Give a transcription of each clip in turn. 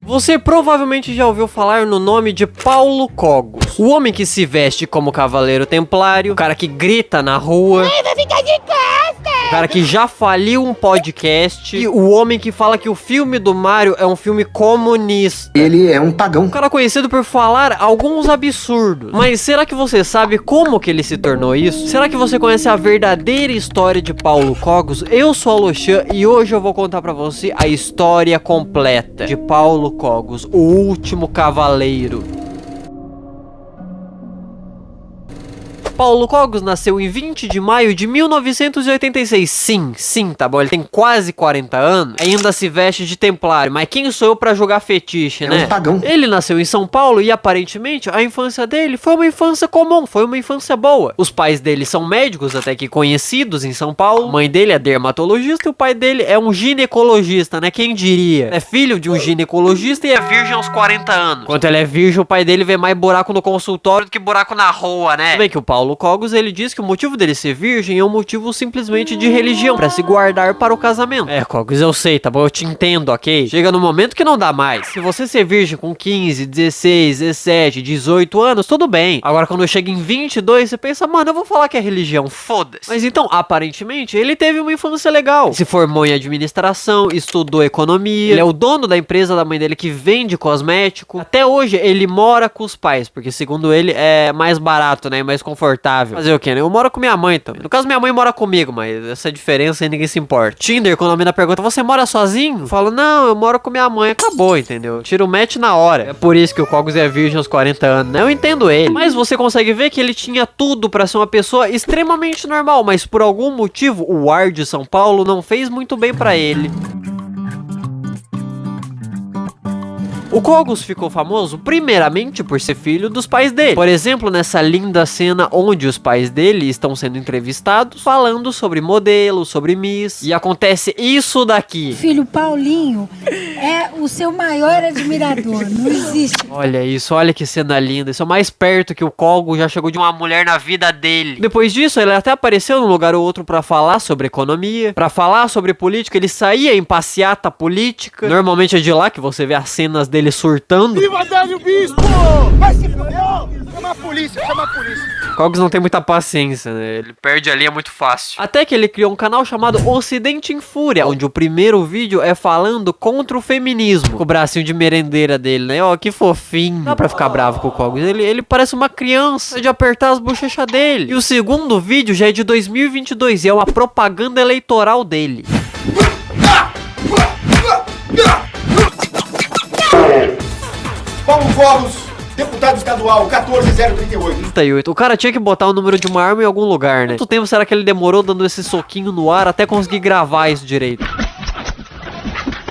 Você provavelmente já ouviu falar no nome de Paulo Cogos, o homem que se veste como cavaleiro templário, o cara que grita na rua, Vai ficar de costa! o cara que já faliu um podcast e o homem que fala que o filme do Mario é um filme comunista. Ele é um pagão. Um cara conhecido por falar alguns absurdos. Mas será que você sabe como que ele se tornou isso? Será que você conhece a verdadeira história de Paulo Cogos? Eu sou a Loxan e hoje eu vou contar pra você a história completa de Paulo Cogos, o último cavaleiro. Paulo Cogos nasceu em 20 de maio de 1986. Sim, tá bom, ele tem quase 40 anos. Ainda se veste de templário, mas quem sou eu pra jogar fetiche, né? É um pagão. Ele nasceu em São Paulo e aparentemente a infância dele foi uma infância comum, foi uma infância boa. Os pais dele são médicos até que conhecidos em São Paulo. A mãe dele é dermatologista e o pai dele é um ginecologista, né? Quem diria? É filho de um ginecologista e é virgem aos 40 anos. Enquanto ele é virgem, o pai dele vê mais buraco no consultório do que buraco na rua, né? Bem que o Paulo Cogos, ele diz que o motivo dele ser virgem é um motivo simplesmente de religião, pra se guardar para o casamento. É, Cogos, eu sei, tá bom? Eu te entendo, ok? Chega no momento que não dá mais. Se você ser virgem com 15, 16, 17, 18 anos, tudo bem. Agora, quando chega em 22, você pensa, mano, eu vou falar que é religião, foda-se. Mas então, aparentemente, ele teve uma infância legal. Se formou em administração, estudou economia, ele é o dono da empresa da mãe dele que vende cosmético. Até hoje, ele mora com os pais, porque segundo ele, é mais barato, né? Mais confortável. Fazer o quê, né? Eu moro com minha mãe também. No caso, minha mãe mora comigo, mas essa diferença aí ninguém se importa. Tinder, quando a mina pergunta, você mora sozinho? Eu falo, não, eu moro com minha mãe. Acabou, entendeu? Tira o match na hora. É por isso que o Cogos é virgem aos 40 anos, né? Eu entendo ele. Mas você consegue ver que ele tinha tudo pra ser uma pessoa extremamente normal, mas por algum motivo, o ar de São Paulo não fez muito bem pra ele. O Cogos ficou famoso primeiramente por ser filho dos pais dele. Por exemplo, nessa linda cena onde os pais dele estão sendo entrevistados, falando sobre modelos, sobre Miss. E acontece isso daqui. Filho Paulinho é o seu maior admirador, não existe. Olha isso, olha que cena linda. Isso é o mais perto que o Cogos já chegou de uma mulher na vida dele. Depois disso, ele até apareceu num lugar ou outro pra falar sobre economia, pra falar sobre política. Ele saía em passeata política. Normalmente é de lá que você vê as cenas dele surtando. Viva Délio Bispo! Vai se fuder! Chama a polícia, chama a polícia. Cogos não tem muita paciência, né? Ele perde a linha muito fácil. Até que ele criou um canal chamado Ocidente em Fúria, onde o primeiro vídeo é falando contra o feminismo. Com o bracinho de merendeira dele, né? Ó, que fofinho. Dá pra ficar bravo com o Cogos. Ele parece uma criança de apertar as bochechas dele. E o segundo vídeo já é de 2022 e é uma propaganda eleitoral dele. Paulo Cogos, deputado estadual, 14038. 38. O cara tinha que botar o número de uma arma em algum lugar, né? Quanto tempo será que ele demorou dando esse soquinho no ar até conseguir gravar isso direito?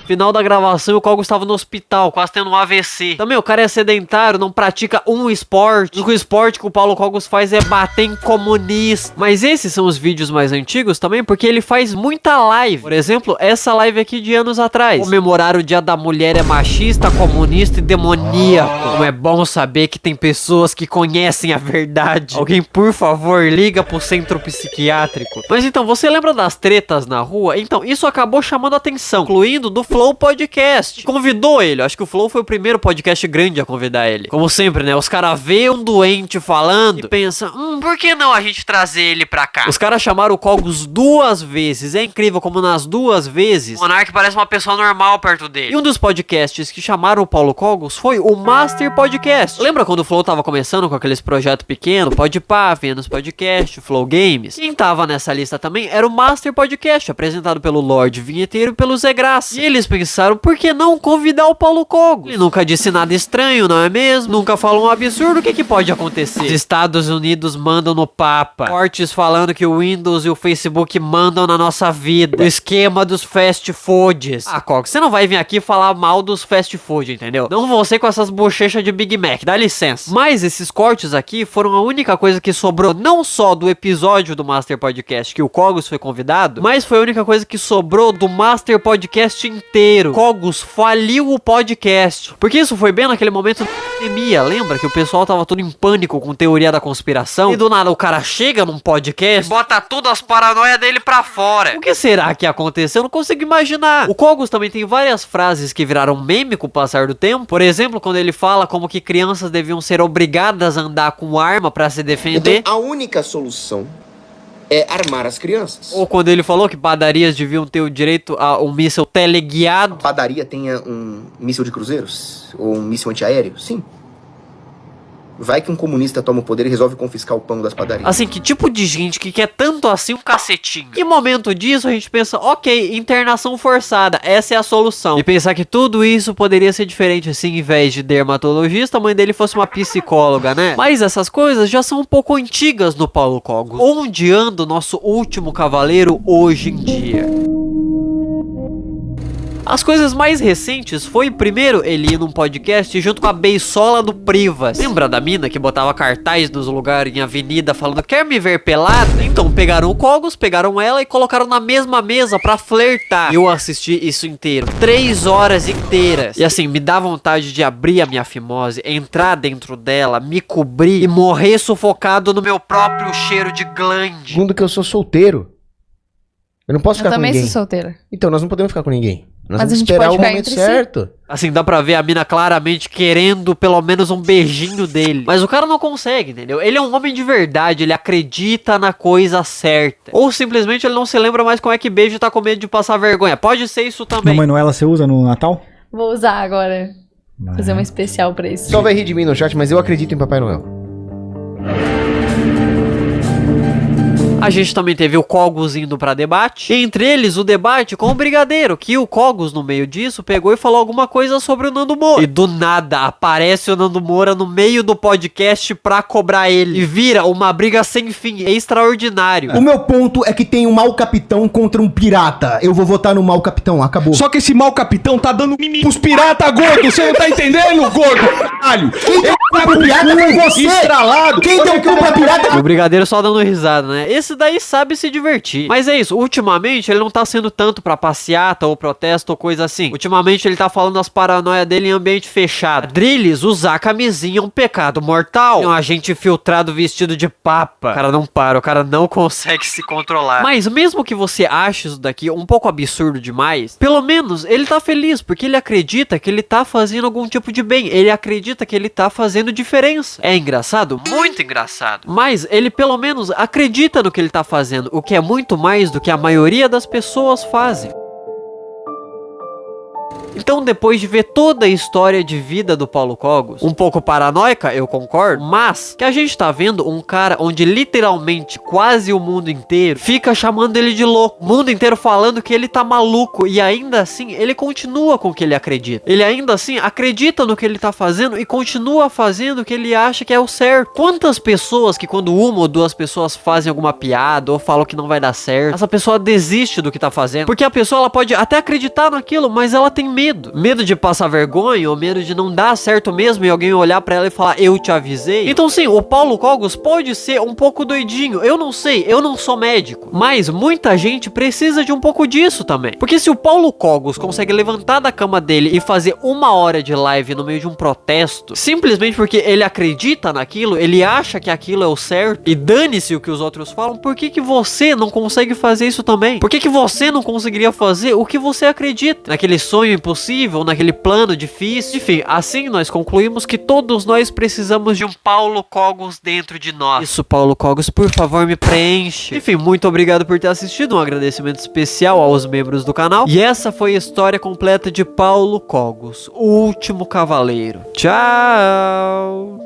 Final da gravação, o Cogos estava no hospital, quase tendo um AVC. Também o cara é sedentário, não pratica um esporte. O único esporte que o Paulo Cogos faz é bater em comunista. Mas esses são os vídeos mais antigos também, porque ele faz muita live. Por exemplo, essa live aqui de anos atrás. Comemorar o Dia da Mulher é machista, comunista e demoníaco. Como é bom saber que tem pessoas que conhecem a verdade. Alguém, por favor, liga pro centro psiquiátrico. Mas então, você lembra das tretas na rua? Então, isso acabou chamando a atenção, incluindo do Flow Podcast. Convidou ele. Acho que o Flow foi o primeiro podcast grande a convidar ele. Como sempre, né? Os caras vê um doente falando e pensam, por que não a gente trazer ele pra cá? Os caras chamaram o Cogos 2 vezes. É incrível como nas 2 vezes o Monark parece uma pessoa normal perto dele. E um dos podcasts que chamaram o Paulo Cogos foi o Master Podcast. Lembra quando o Flow tava começando com aqueles projetos pequenos? Podpah, Vênus Podcast, Flow Games. Quem tava nessa lista também era o Master Podcast, apresentado pelo Lorde Vinheteiro e pelo Zé Graça. E eles pensaram, por que não convidar o Paulo Cogos? Ele nunca disse nada estranho, não é mesmo? Nunca falou um absurdo, o que pode acontecer? Os Estados Unidos mandam no Papa. Cortes falando que o Windows e o Facebook mandam na nossa vida. O esquema dos fast foods. Ah, Cogos, você não vai vir aqui falar mal dos fast food, entendeu? Não você com essas bochechas de Big Mac, dá licença. Mas esses cortes aqui foram a única coisa que sobrou, não só do episódio do Master Podcast que o Cogos foi convidado, mas foi a única coisa que sobrou do Master Podcast inteiro. inteiro. Cogos faliu o podcast. Porque isso foi bem naquele momento da pandemia. Lembra que o pessoal tava todo em pânico com teoria da conspiração? E do nada o cara chega num podcast e bota todas as paranoias dele pra fora. O que será que aconteceu? Eu não consigo imaginar. O Cogos também tem várias frases que viraram meme com o passar do tempo. Por exemplo, quando ele fala como que crianças deviam ser obrigadas a andar com arma pra se defender. Então, a única solução é armar as crianças. Ou quando ele falou que padarias deviam ter o direito a um míssil teleguiado. A padaria tenha um míssil de cruzeiros? Ou um míssil antiaéreo? Sim. Vai que um comunista toma o poder e resolve confiscar o pão das padarias. Assim, que tipo de gente que quer tanto assim um cacetinho? Em momento disso, a gente pensa, ok, internação forçada, essa é a solução. E pensar que tudo isso poderia ser diferente, assim, em vez de dermatologista, a mãe dele fosse uma psicóloga, né? Mas essas coisas já são um pouco antigas no Paulo Cogos. Onde anda o nosso último cavaleiro hoje em dia? As coisas mais recentes foi, primeiro, ele ir num podcast junto com a Beisola do Privas. Lembra da mina que botava cartaz nos lugares em avenida falando, quer me ver pelada? Então pegaram o Cogos, pegaram ela e colocaram na mesma mesa pra flertar. Eu assisti isso inteiro, 3 horas inteiras. E assim, me dá vontade de abrir a minha fimose, entrar dentro dela, me cobrir e morrer sufocado no meu próprio cheiro de glande. Segundo que eu sou solteiro. Eu não posso ficar com ninguém. Eu também sou solteira. Então, nós não podemos ficar com ninguém. Nós Mas vamos a gente esperar pode o ficar momento entre si. certo. Assim, dá pra ver a mina claramente querendo pelo menos um beijinho dele. Mas o cara não consegue, entendeu? Ele é um homem de verdade, ele acredita na coisa certa. Ou simplesmente ele não se lembra mais como é que beija e tá com medo de passar vergonha. Pode ser isso também. Mamãe Noela você usa no Natal? Vou usar agora. Fazer uma especial pra isso. Só vai rir de mim no chat, mas eu acredito em Papai Noel. A gente também teve o Cogos indo pra debate. Entre eles, o debate com o Brigadeiro, que o Cogos, no meio disso, pegou e falou alguma coisa sobre o Nando Moura. E do nada, aparece o Nando Moura no meio do podcast pra cobrar ele. E vira uma briga sem fim, extraordinário. O meu ponto é que tem um mau capitão contra um pirata. Eu vou votar no mau capitão, acabou. Só que esse mau capitão tá dando mimimi pros pirata, gordo. Você não tá entendendo, gordo? Caralho. Quem deu culpa pro pirata foi você! Estralado. Quem deu culpa pro pirata? O Brigadeiro só dando risada, né? Esse daí sabe se divertir. Mas é isso, ultimamente ele não tá sendo tanto pra passeata ou protesto ou coisa assim. Ultimamente ele tá falando as paranoias dele em ambiente fechado. Drilis, usar camisinha é um pecado mortal. É um agente infiltrado vestido de papa. O cara não para, o cara não consegue se controlar. Mas mesmo que você ache isso daqui um pouco absurdo demais, pelo menos ele tá feliz, porque ele acredita que ele tá fazendo algum tipo de bem. Ele acredita que ele tá fazendo diferença. É engraçado? Muito engraçado. Mas ele pelo menos acredita no que ele tá fazendo, o que é muito mais do que a maioria das pessoas fazem. Então, depois de ver toda a história de vida do Paulo Cogos, um pouco paranoica, eu concordo, mas que a gente tá vendo um cara onde literalmente quase o mundo inteiro fica chamando ele de louco, o mundo inteiro falando que ele tá maluco, e ainda assim ele continua com o que ele acredita. Ele ainda assim acredita no que ele tá fazendo e continua fazendo o que ele acha que é o certo. Quantas pessoas que quando uma ou duas pessoas fazem alguma piada ou falam que não vai dar certo, essa pessoa desiste do que tá fazendo, porque a pessoa ela pode até acreditar naquilo, mas ela tem medo. Medo de passar vergonha, ou medo de não dar certo mesmo e alguém olhar pra ela e falar, eu te avisei. Então sim, o Paulo Cogos pode ser um pouco doidinho, eu não sei, eu não sou médico, mas muita gente precisa de um pouco disso também. Porque se o Paulo Cogos consegue levantar da cama dele e fazer 1 hora de live no meio de um protesto, simplesmente porque ele acredita naquilo, ele acha que aquilo é o certo, e dane-se o que os outros falam, por que que você não consegue fazer isso também? Por que que você não conseguiria fazer o que você acredita? Naquele sonho impossível, naquele plano difícil. Enfim, assim nós concluímos que todos nós precisamos de um Paulo Cogos dentro de nós. Isso, Paulo Cogos, por favor, me preenche. Enfim, muito obrigado por ter assistido, um agradecimento especial aos membros do canal. E essa foi a história completa de Paulo Cogos, o último cavaleiro. Tchau!